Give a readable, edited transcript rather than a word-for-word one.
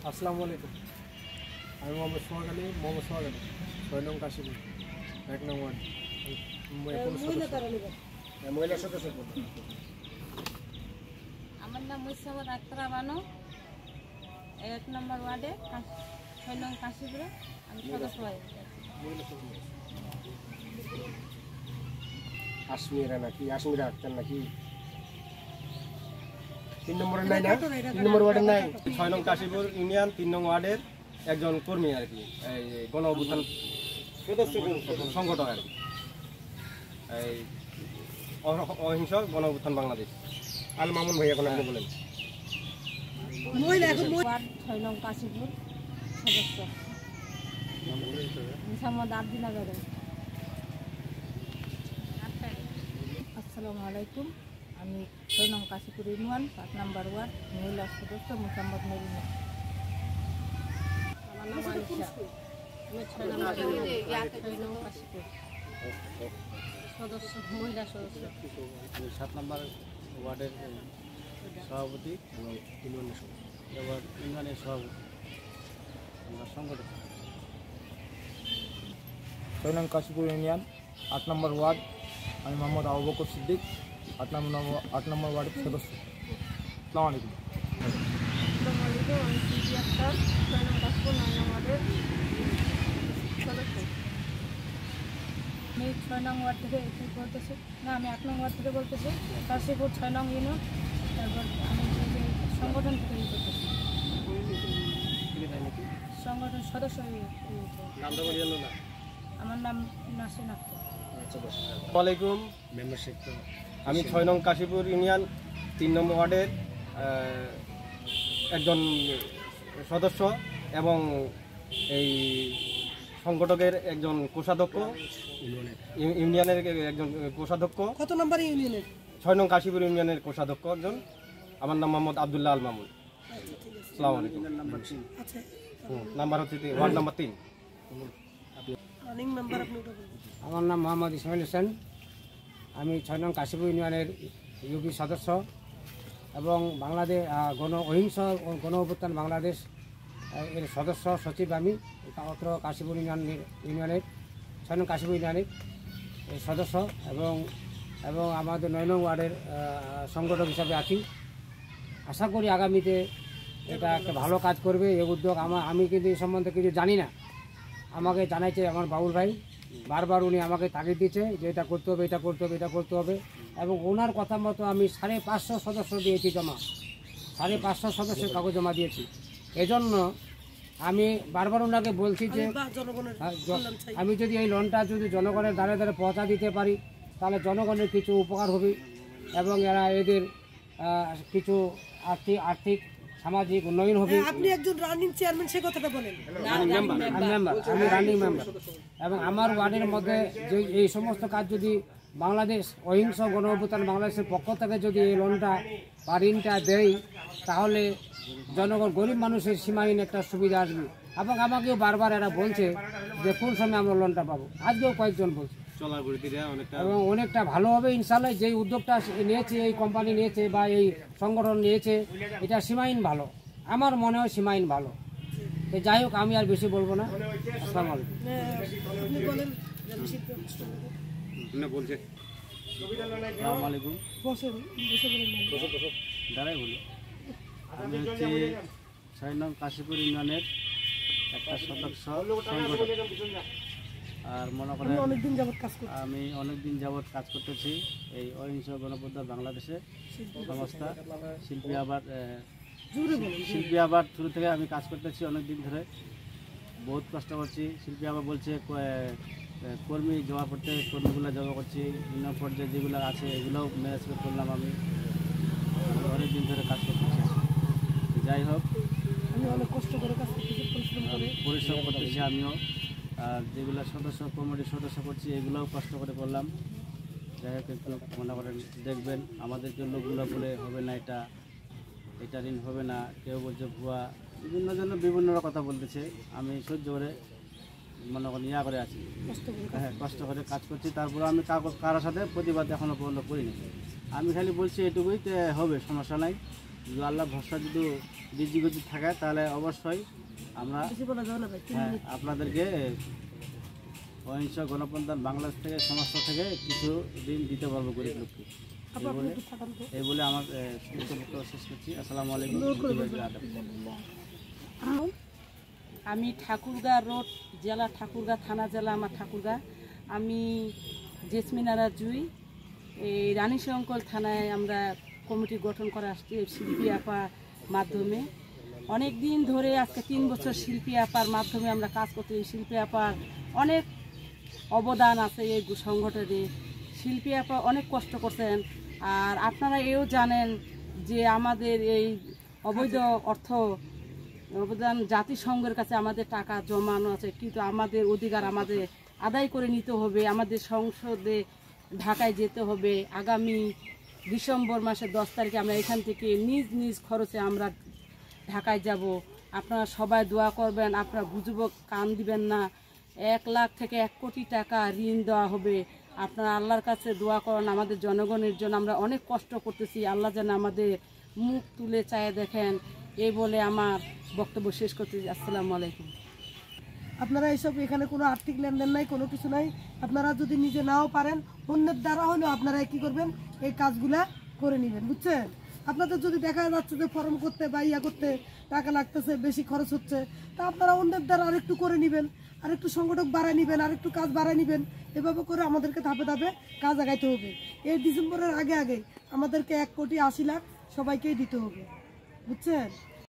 আসসালামু আলাইকুম। আমি মোহাম্মদ সোহাগ আলী, 6 নং কাশীপুর 1 নং ওয়ার্ড মহিলা সদস্য। আমার নাম মুসাম্মদ আক্তারা বানু, 1 নম্বর ওয়ার্ডে 6 নং কাশীপুরে আমি সদস্য হয়েছি। কাশ্মীরা নাকি কাশ্মীরা আক্তার নাকি 3 নম্বরের নাই না, 3 নম্বর ওয়ার্ডের নাই। 6 নং কাশীপুর ইউনিয়ন 3 নং ওয়ার্ডের একজন কর্মী আর কি, এই গণ অভ্যুত্থান সদস্য সংগঠক আর কি, এই অহিংস গণ অভ্যুত্থান বাংলাদেশ। আল মামুন ভাই এখন আপনি বলেন। ওয়ার্ড 6 নং কাশীপুর সদস্য মুসাম্মদ আব্দুল্লাহ বেগম। আসসালামু আলাইকুম। আমি 6 নং কাশীপুর ইউনিয়ন 5 নম্বর ওয়ার্ড মহিলা সদস্য মুসাম্মদ মেরিনা। আমার নাম আনিশা, আমি 6 নং কাশীপুর সদস্য মহিলা সদস্য। আমি 7 নম্বর ওয়ার্ডের সভাপতি এবং ইউনিয়নের সভাপতি, আমরা সংগঠক। 6 নং কাশীপুর ইউনিয়ন 8 নম্বর ওয়ার্ড, আমি মোহাম্মদ আবু বকর সিদ্দিক, 8 নম্বর ওয়ার্ডের সদস্য। আসসালামু আলাইকুম। আসসালামু আলাইকুম। আমি সিজি আক্তার, 6 নং কাশীপুর 9 নং ওয়ার্ডের সদস্য। আমি 6 নং ওয়ার্ড থেকে বলতেছি, আমি 8 নং ওয়ার্ড থেকে বলতেছি, কাশীপুর 6 নং ইউনিয়ন। তারপর আমি যে সংগঠন থেকে করতেছি, সংগঠন সদস্য। আমার নাম নাসিন আক্তার। ওয়ালাইকুম। আমি 6 নং কাশীপুর ইউনিয়ন 3 নম্বর ওয়ার্ডের একজন সদস্য এবং এই সংগঠকের একজন কোষাধ্যক্ষ, ইউনিয়নের একজন কোষাধ্যক্ষ। কত নম্বর ইউনিয়নের? 6 নং কাশীপুর ইউনিয়নের কোষাধ্যক্ষ একজন। আমার নাম মোহাম্মদ আব্দুল্লাহ আল মামুন। আসসালামু আলাইকুম। আচ্ছা, নাম্বার হচ্ছে ওয়ার্ড নাম্বার 3। রানিং মেম্বার আপনি ওটা বলুন। আমার নাম মোহাম্মদ ইসমাইল হোসেন, আমি 6 নং কাশীপুর ইউনিয়নের ইউপি সদস্য এবং বাংলাদেশ অহিংস গণ অভ্যুত্থান বাংলাদেশ এর সদস্য সচিব। আমি অত্র কাশীপুর ইউনিয়নের 6 নং কাশীপুর ইউনিয়নের সদস্য এবং আমাদের 9 নং ওয়ার্ডের সংগঠক হিসাবে আছি। আশা করি আগামীতে এটা একটা ভালো কাজ করবে এই উদ্যোগ। আমি কিন্তু এই সম্বন্ধে কিছু জানি না, আমাকে জানাইছে আমার বাবুল ভাই, বারবার উনি আমাকে তাগিদ দিচ্ছে যে এটা করতে হবে, এটা করতে হবে, এটা করতে হবে। এবং ওনার কথা মতো আমি 550 সদস্য দিয়েছি জমা, 550 সদস্যের কাগজ জমা দিয়েছি। এজন্য আমি বারবার ওনাকে বলছি যে আমি যদি এই লোনটা যদি জনগণের দ্বারে দ্বারে পৌঁছা দিতে পারি তাহলে জনগণের কিছু উপকার হবে এবং এদের কিছু আর্থিক সামাজিক উন্নয়ন হবে। আপনি একজন রানিং চেয়ারম্যান, সে কথাটা বলেন। আমি রানিং মেম্বার এবং আমার ওয়ার্ডের মধ্যে যে এই সমস্ত কাজ যদি বাংলাদেশ অহিংস গণ অভ্যুত্থান বাংলাদেশের পক্ষ থেকে যদি এই লোনটা বা ঋণটা দেয় তাহলে জনগণ গরিব মানুষের সীমাহীন একটা সুবিধা আসবে। এবং আমাকেও বারবার এরা বলছে যে কোন সময় আমরা লোনটা পাবো, আজকেও কয়েকজন বলছে এবং অনেকটা ভালো হবে ইনশাল্লাহ। যেই উদ্যোগটা নিয়েছে এই কোম্পানি নিয়েছে বা এই সংগঠন নিয়েছে এটা সীমাহীন ভালো, আমার মনে হয় সীমাহীন ভালো। যাই হোক, আমি আর বেশি বলবো না। আসসালামু আলাইকুম। আসসালামু আলাইকুম। দাঁড়াই বলি, আমি হচ্ছে 6 নং কাশীপুর ইউনিয়নের একটা সদস্য সংগঠক। আর মনে করেন আমি অনেকদিন যাবৎ কাজ করতেছি এই অহিংস গণঅভ্যুত্থান বাংলাদেশে সংস্থা শিল্পী আবার শুরু থেকে আমি কাজ করতেছি অনেক দিন ধরে, বহুত কষ্ট করছি। শিল্পী আবার বলছে কর্মী জমা করতে, কর্মীগুলো জমা করছি, ইউনিয়ন পর্যায়ে যেগুলো আছে এগুলোও ম্যানেজমেন্ট করলাম। আমি অনেক দিন ধরে কাজ করতেছি। যাই হোক, অনেক কষ্ট করে কাজ করতেছি, পরিশ্রম করতেছি আমিও। আর যেগুলো সদস্য কমিটির সদস্য করছি এগুলোও কষ্ট করে করলাম। যাই হোক, একটু মনে করেন দেখবেন আমাদেরকে লোকগুলো বলে হবে না, এটা ঋণ হবে না, কেউ বলছে ভুয়া, বিভিন্ন কথা বলতেছে। আমি সহ্য করে মনে করেন করে আছি, হ্যাঁ কষ্ট করে কাজ করছি। তারপরে আমি কারোর সাথে প্রতিবাদ এখনও পর্যন্ত করিনি। আমি খালি বলছি এটুকুই হবে, সমস্যা নাই, যদি আল্লাহ ভরসা যদি বৃদ্ধি থাকে তাহলে অবশ্যই আমরা আপনাদেরকে অহিংস গণপন্থা বাংলাদেশ থেকে সমস্যা থেকে কিছু ঋণ দিতে পারবো গরিব লোককে। এই বলে আমার বক্তব্য শেষ করছি। আসসালামু আলাইকুম। আমি ঠাকুরগাঁ রোড জেলা, ঠাকুরগাঁ থানা জেলা আমার ঠাকুরগাঁ। আমি জেসমিনারা জুই, এই রানীশঙ্কর থানায় আমরা কমিটি গঠন করে আসছি শিল্পী আপার মাধ্যমে। অনেক দিন ধরে আজকে 3 বছর শিল্পী আপার মাধ্যমে আমরা কাজ করতে। শিল্পী আপার অনেক অবদান আছে এই সংগঠনে। শিল্পী আপা অনেক কষ্ট করছেন। আর আপনারা এও জানেন যে আমাদের এই অবৈধ অর্থ অবদান জাতিসংঘের কাছে আমাদের টাকা জমানো আছে, কিন্তু আমাদের অধিকার আমাদের আদায় করে নিতে হবে। আমাদের সংসদে ঢাকায় যেতে হবে। আগামী ডিসেম্বর মাসের 10 তারিখে আমরা এখান থেকে নিজ নিজ খরচে আমরা ঢাকায় যাব। আপনারা সবাই দোয়া করবেন, আপনারা গুজব কান দিবেন না। 1 লাখ থেকে 1 কোটি টাকা ঋণ দেওয়া হবে। আপনারা আল্লাহর কাছে দোয়া করেন আমাদের জনগণের জন্য। আমরা অনেক কষ্ট করতেছি, আল্লাহ যেন আমাদের মুখ তুলে চায় দেখেন। এই বলে আমার বক্তব্য শেষ করতেছি। আসসালামু আলাইকুম। আপনারা এইসব এখানে কোনো আর্থিক লেনদেন নাই, কোনো কিছু নাই। আপনারা যদি নিজে নাও পারেন, অন্যের দ্বারা হলেও আপনারা কি করবেন, এই কাজগুলা করে নেবেন, বুঝছেন। আপনাদের যদি দেখা যাচ্ছে যে ফর্ম করতে বা ইয়া করতে টাকা লাগতেছে, বেশি খরচ হচ্ছে, তা আপনারা অন্যের দ্বারা আরেকটু করে নেবেন, আরেকটু সংগঠক বাড়ায় নেবেন, আরেকটু কাজ বাড়ায় নেবেন। এভাবে করে আমাদেরকে ধাপে ধাপে কাজ আগাইতে হবে। এই ডিসেম্বরের আগে আমাদেরকে 1 কোটি 80 লাখ সবাইকেই দিতে হবে, বুঝছেন।